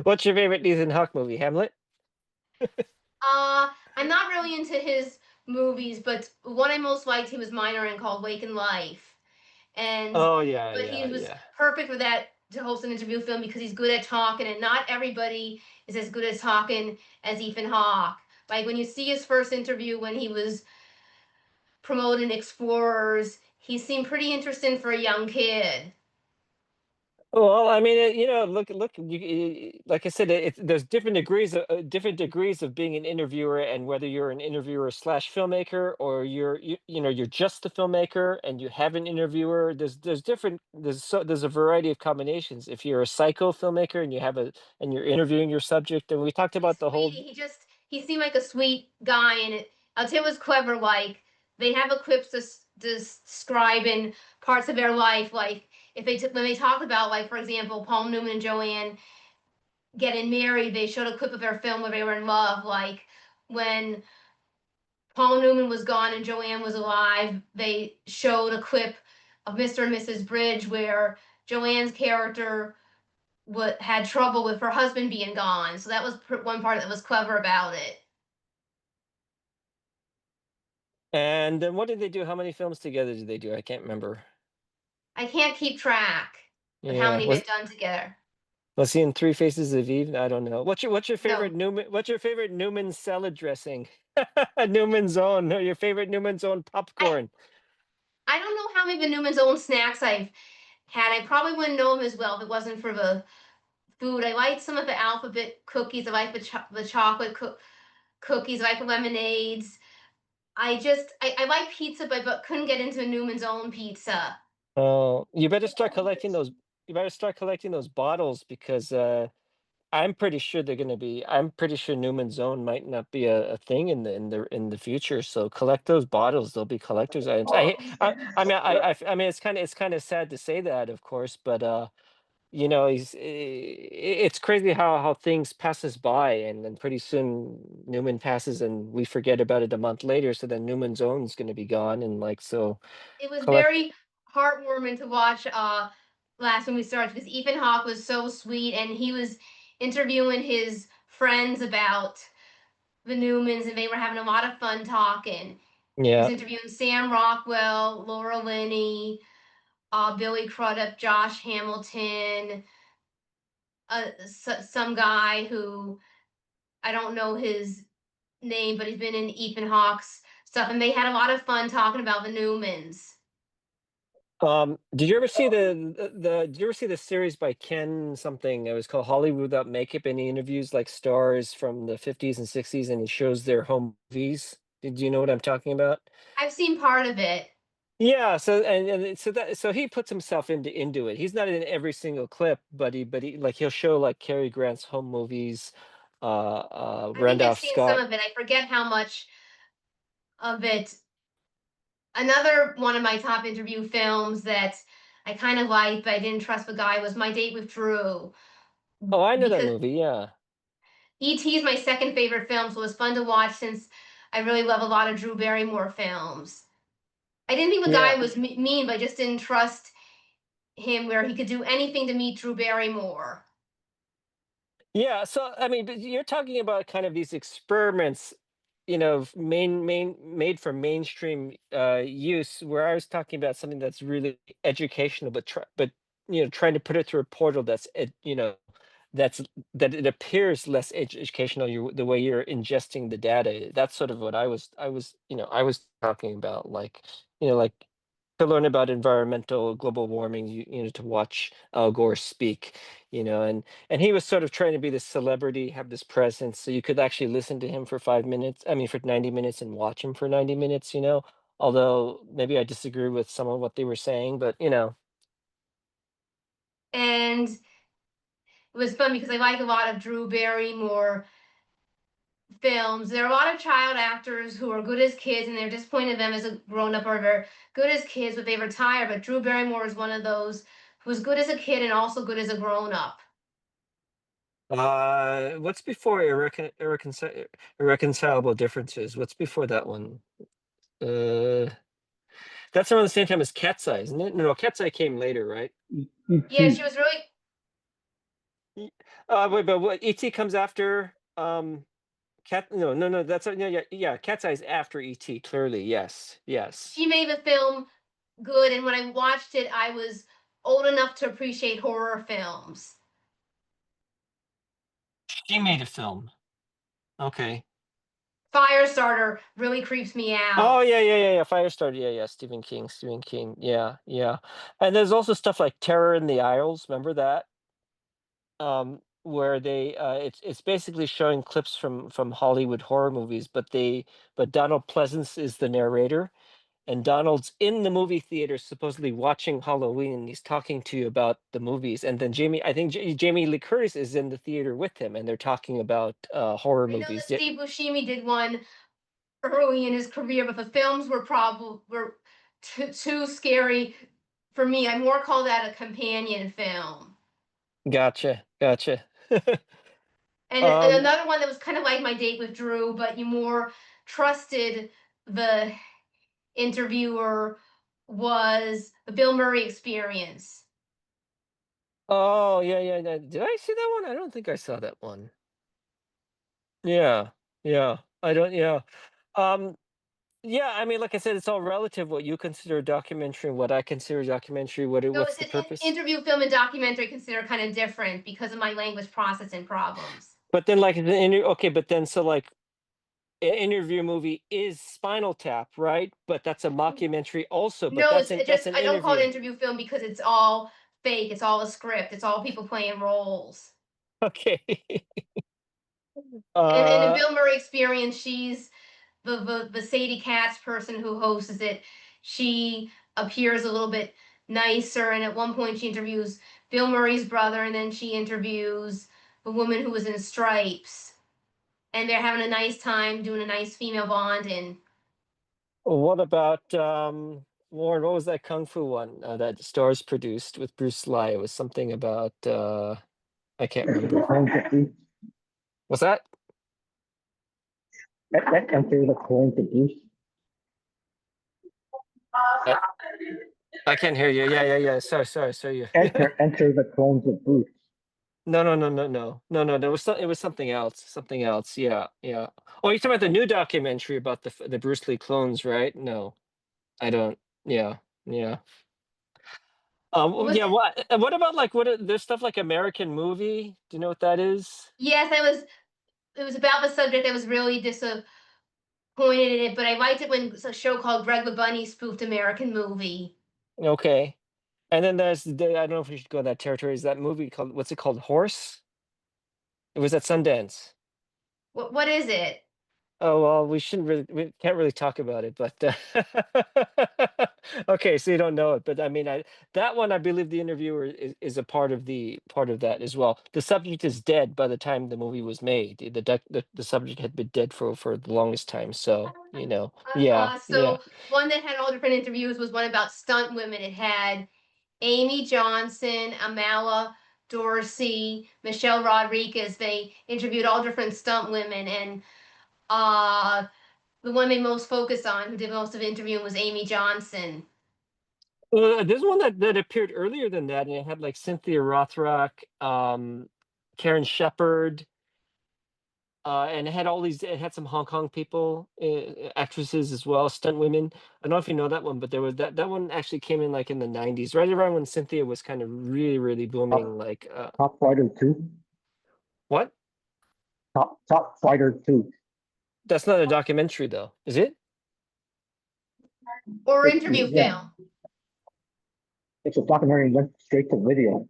what's your favorite Ethan Hawke movie? Hamlet. I'm not really into his movies, but one I most liked he was minor in called Wake in Life. And Oh yeah, but he yeah, was yeah. perfect for that to host an interview film because he's good at talking, and not everybody is as good at talking as Ethan Hawke. Like when you see his first interview when he was promoting Explorers, he seemed pretty interesting for a young kid. Well, I mean, look. Like I said, there's different degrees of being an interviewer, and whether you're an interviewer slash filmmaker, or you're just a filmmaker and you have an interviewer. There's a variety of combinations. If you're a psycho filmmaker and you're interviewing your subject, and we talked He's about the whole. sweetie. He seemed like a sweet guy, and I'll tell you it was clever. Like they have clips describing parts of their life. Like if when they talked about, like for example, Paul Newman and Joanne getting married, they showed a clip of their film where they were in love. Like when Paul Newman was gone and Joanne was alive, they showed a clip of Mr. and Mrs. Bridge where Joanne's character had trouble with her husband being gone. So that was one part that was clever about it. And then what did they do? How many films together did they do? I can't remember. I can't keep track of how Yeah, many they've done together. was he in Three Faces of Eve? I don't know. What's your No, favorite Newman? What's your favorite Newman salad dressing? Newman's Own. No, your favorite Newman's Own I popcorn. I don't know how many of Newman's own snacks I've had. I probably wouldn't know them as well if it wasn't for the food. I like some of the alphabet cookies. I like the chocolate cookies. I like the lemonades. I like pizza, but couldn't get into a Newman's own pizza. Oh, you better start collecting those. You better start collecting those bottles because I'm pretty sure they're going to be. I'm pretty sure Newman's Own might not be a thing in the future. So collect those bottles; they'll be collector's items. I mean, it's kind of sad to say that, of course, but it's crazy how things passes by, and then pretty soon Newman passes and we forget about it a month later, so then Newman's Own is going to be gone, and like so It was collect. very heartwarming to watch last when we started because Ethan Hawke was so sweet and he was interviewing his friends about the Newmans and they were having a lot of fun talking. He was Yeah. interviewing Sam Rockwell, Laura Linney, Billy Crudup, Josh Hamilton, some guy who I don't know his name, but he's been in Ethan Hawke's stuff, and they had a lot of fun talking about the Newmans. Did you ever see did you ever see the series by Ken something? It was called Hollywood Without Makeup, and he interviews like stars from the 50s and 60s, and he shows their home movies. Did you know what I'm talking about? I've seen part of it. Yeah, so he puts himself into it. He's not in every single clip, but he like he'll show like Cary Grant's home movies, I think I've Randolph seen some Scott. of it. I forget how much of it. Another one of my top interview films that I kind of liked, but I didn't trust the guy was My Date with Drew Oh, I know that because movie. Yeah, E.T. is my second favorite film, so it was fun to watch since I really love a lot of Drew Barrymore films. I didn't think the guy yeah. was mean, but I just didn't trust him where he could do anything to meet Drew Barrymore. Yeah, so I mean, but you're talking about kind of these experiments, made for mainstream use. Where I was talking about something that's really educational, but trying to put it through a portal that's that it appears less educational. The way you're ingesting the data. That's sort of what I was talking about. Like to learn about environmental global warming, to watch Al Gore speak, and he was sort of trying to be this celebrity, have this presence, so you could actually listen to him for 5 minutes. I mean, for 90 minutes, and watch him for 90 minutes. Although maybe I disagree with some of what they were saying, but And it was fun because I like a lot of Drew Barrymore films. There are a lot of child actors who are good as kids, and they're disappointed in them as a grown up, or they're good as kids, but they retire. But Drew Barrymore is one of those who was good as a kid and also good as a grown up. what's before irreconcilable differences? What's before that one? Uh, that's around the same time as Cat's Eye, isn't it? No, Cat's Eye came later, right? Yeah, E.T. she was really. Wait, but what ET comes after Cat? No, no, no. That's no, yeah, yeah. Cat's Eye is after ET. Clearly, yes, yes. She made the film good, and when I watched it, I was old enough to appreciate horror films. She made a film. Okay. Firestarter really creeps me Oh out. yeah, yeah, yeah, yeah. Firestarter. Yeah, yeah. Stephen King. Stephen King. Yeah, yeah. And there's also stuff like Terror in the Isles. Remember that? Where they it's basically showing clips from Hollywood horror movies, but Donald Pleasance is the narrator, and Donald's in the movie theater supposedly watching Halloween, and he's talking to you about the movies, and then I think Jamie Lee Curtis is in the theater with him, and they're talking about horror I know that movies. Yeah, Steve Buscemi did one early in his career, but the films were too scary for me. I more call that a companion film. gotcha, gotcha. And um, another one that was kind of like My Date with Drew, but you more trusted the interviewer was the Bill Murray Experience. oh yeah, yeah, yeah. Did I see that one? I don't think I saw that one. Yeah, yeah. I don't. Yeah. Um, Yeah, I mean, like I said, it's all relative what you consider a documentary, what I consider a documentary, So what's it's the an purpose? interview film and documentary consider kind of different because of my language processing problems. But then like okay, but then so like an interview movie is Spinal Tap, right? But that's a mockumentary also, but No, it's it that's just an I don't call it interview. interview film because it's all fake. It's all a script. It's all people playing roles. Okay. And in the uh Bill Murray Experience, she's the Sadie Katz person who hosts it. She appears a little bit nicer, and at one point she interviews Bill Murray's brother, and then she interviews the woman who was in Stripes, and they're having a nice time doing a nice female bond. And what about Lauren, what was that kung fu one that Stars produced with Bruce Lee? It was something about I can't Enter the remember. clones of Bruce. What's that? Enter the clones of Bruce. I, I can't hear you. Yeah, yeah, yeah. Sorry, sorry, sorry. Enter the clones of Bruce. No, no, no, no, no, no, no. There was it was something else. Something else. Yeah, yeah. Oh, you're talking about the new documentary about the Bruce Lee clones, right? No, I don't. Yeah, yeah. what was Yeah. it? What about like there's stuff like American Movie? Do you know what that is? Yes, I was. It was about the subject. I was really disappointed in it, but I liked it when a show called Greg the Bunny spoofed American Movie. Okay. And then I don't know if we should go in that territory. Is that movie called what's it called? Horse? It was at Sundance. What is it? Oh, well, we can't really talk about it, but okay, so you don't know it, but I mean, that one, I believe the interviewer is a part of that as well. The subject is dead by the time the movie was made. The subject had been dead for the longest time, so yeah, yeah. So one that had all different interviews was one about stunt women. It had Amy Johnson, Amala Dorsey, Michelle Rodriguez. They interviewed all different stunt women, and uh, the one they most focused on, who did most of the interviewing, was Amy Johnson. There's one that appeared earlier than that, and it had like Cynthia Rothrock, Karen Shepherd. And it had some Hong Kong people, actresses as well, stunt women. I don't know if you know that one, but there was that one actually came in like in the 90s, right around when Cynthia was kind of really, really booming. Top, Like, Top Fighter 2. what? Top Fighter 2. That's not a documentary though, is it? Or interview Yeah, film. it's a documentary and went straight to video.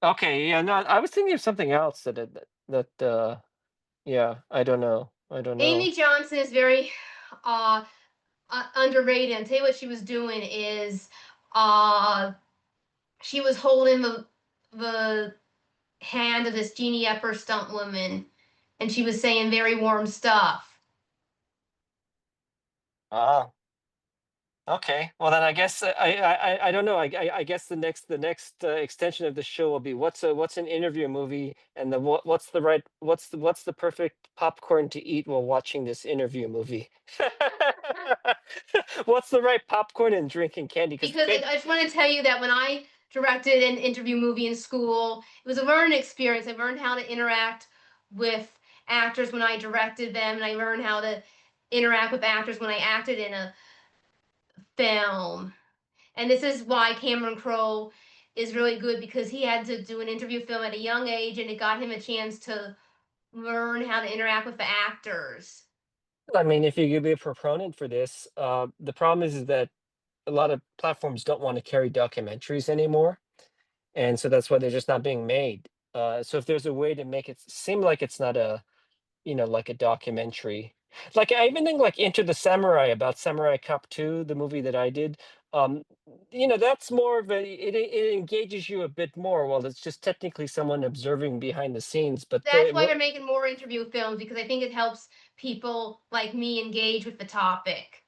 Okay, yeah, no, I was thinking of something else yeah, I don't know. I don't know. Amy Johnson is very uh, underrated. And tell you what she was doing is uh, she was holding the hand of this Jeannie Epper stunt woman, and she was saying very warm stuff. Ah, okay. Well, then I guess I don't know. I guess the next extension of the show will be what's an interview movie, and what's the perfect popcorn to eat while watching this interview movie. What's the right popcorn and drinking candy? Because Because I just want to tell you that when I directed an interview movie in school, it was a learning experience. I learned how to interact with actors when I directed them, and I learned how to interact with actors when I acted in a film. And this is why Cameron Crowe is really good, because he had to do an interview film at a young age, and it got him a chance to learn how to interact with the actors. I mean, if you could be a proponent for this, the problem is that a lot of platforms don't want to carry documentaries anymore, and so that's why they're just not being made. So if there's a way to make it seem like it's not a, like a documentary, like I even think like Into the Samurai about Samurai Cop 2, the movie that I did. Um, that's more of a it engages you a bit more. Well, it's just technically someone observing behind the scenes, but That's the why they're making more interview films because I think it helps people like me engage with the topic.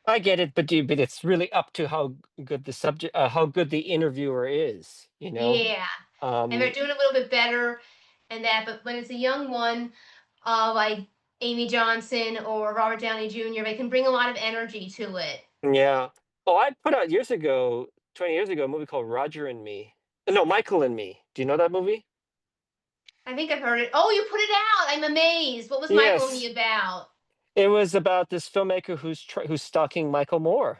I get it, but it's really up to how good the subject, how good the interviewer is. Yeah, and they're Um, doing a little bit better and that. But when it's a young one, like Amy Johnson or Robert Downey Jr., they can bring a lot of energy to it. yeah. Oh, I put out years ago, 20 years ago, a movie called Roger and Me. No, Michael and Me. Do you know that movie? I think I've heard it. Oh, you put it out. I'm amazed. What was Michael and Me Yes. about? It was about this filmmaker who's stalking Michael Moore.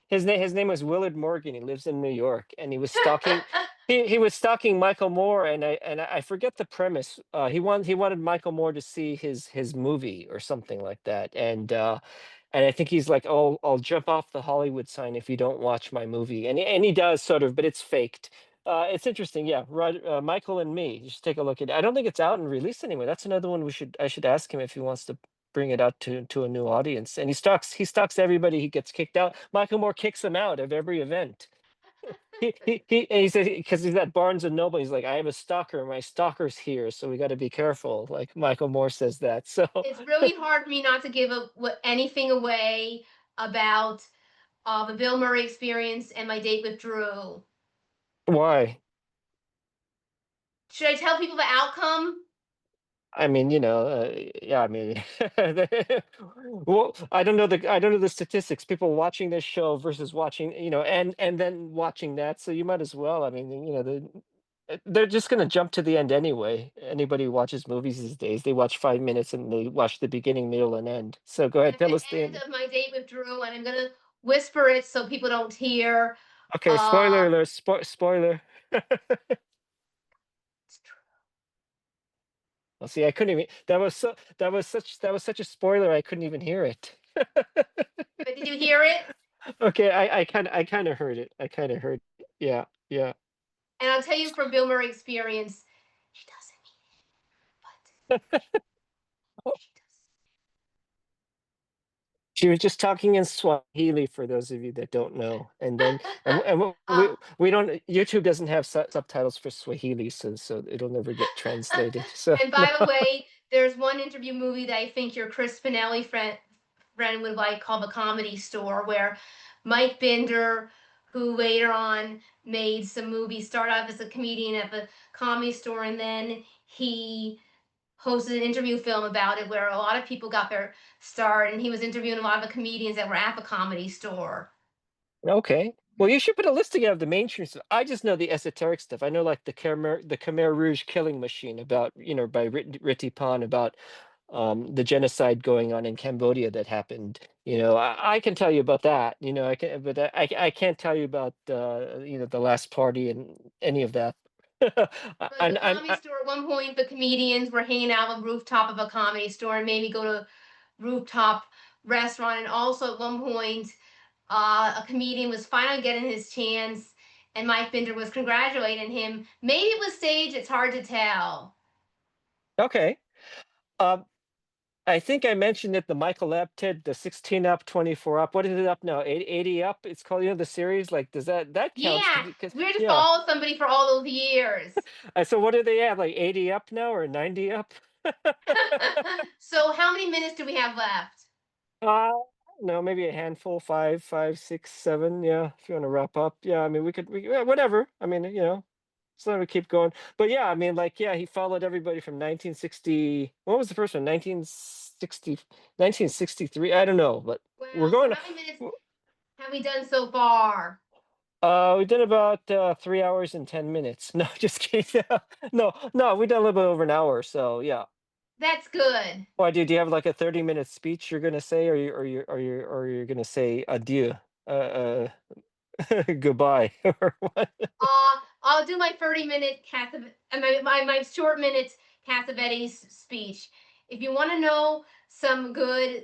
His name was Willard Morgan. He lives in New York, and he was stalking Michael Moore, and I forget the premise. He wanted Michael Moore to see his movie or something like that, and I think he's like, "Oh, I'll jump off the Hollywood sign if you don't watch my movie," and he does sort of, but it's faked. It's interesting, yeah. Michael and Me. You should take a look at it. I don't think it's out and released anywhere. That's another one I should ask him if he wants to bring it out to a new audience. And he stalks everybody. He gets kicked out. Michael Moore kicks him out of every event. And he says because he's at Barnes and Noble. He's like, I have a stalker. My stalker's here, so we got to be careful. Like Michael Moore says that. So It's really hard for me not to give anything away about the Bill Murray experience and my date with Drew. why? Should I tell people the outcome? I mean, yeah. I mean, well, I don't know the statistics. People watching this show versus watching, and then watching that. So you might as well. I mean, they're just gonna jump to the end anyway. Anybody who watches movies these days, they watch 5 minutes and they watch the beginning, middle, and end. So go ahead, At the tell us the end end. of my date with Drew, and I'm gonna whisper it so people don't hear. Okay, spoiler Uh, alert. Spoiler. it's true. Well, see, I couldn't even. That was such a spoiler. I couldn't even hear it. But did you hear it? Okay, I kind of heard it. I kind of heard. Yeah, yeah. And I'll tell you from Bill Murray experience, he doesn't mean it, but he does. She was just talking in Swahili for those of you that don't know, and then uh, we don't. YouTube doesn't have subtitles for Swahili, so it'll never get translated. So and no. by the way, there's one interview movie that I think your Chris Spinelli friend would like called The Comedy Store, where Mike Binder, who later on made some movies, started off as a comedian at the Comedy Store, and then he hosted an interview film about it where a lot of people got their start, and he was interviewing a lot of the comedians that were at the Comedy Store. Okay. Well, you should put a list together of the mainstream stuff. I just know the esoteric stuff. I know like the Khmer Rouge killing machine about, by Riti Pan about the genocide going on in Cambodia that happened. I can tell you about that. I can, but I can't tell you about the last party and any of that. But the Comedy I Store, at one point, the comedians were hanging out on the rooftop of a Comedy Store and maybe go to rooftop restaurant. And also at one point, a comedian was finally getting his chance, and Mike Binder was congratulating him. Maybe it was staged. It's hard to tell. okay. Um, I think I mentioned that the Michael Apted, the 16 up, 24 up. What is it up now? 80 up? It's called, the series. Like, does that counts? Yeah, Because it's weird to yeah. follow somebody for all those years. So what do they have? Like 80 up now or 90 up? So, how many minutes do we have left? No, maybe a handful, five, six, seven. Yeah, if you want to wrap up. Yeah, I mean, yeah, whatever. I mean, so we keep going. But yeah, I mean, like, yeah, he followed everybody from 1960. What was the first one? 1960, 1963. I don't know, but we're Well, so going. how many minutes have we done so far? We did about 3 hours and 10 minutes. No, just kidding. No, no, we done a little bit over an hour. So yeah. That's good. Why do you have like a 30-minute speech you're gonna say, or you're gonna say adieu, uh, goodbye, or what? I'll do my 30-minute my short minute Cassavetes speech. If you want to know some good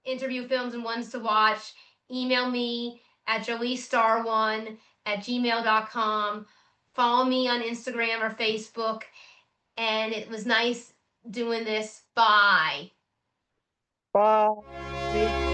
interview films and ones to watch, email me at joeystar1@gmail.com. Follow me on Instagram or Facebook. And it was nice doing this. Bye. Bye.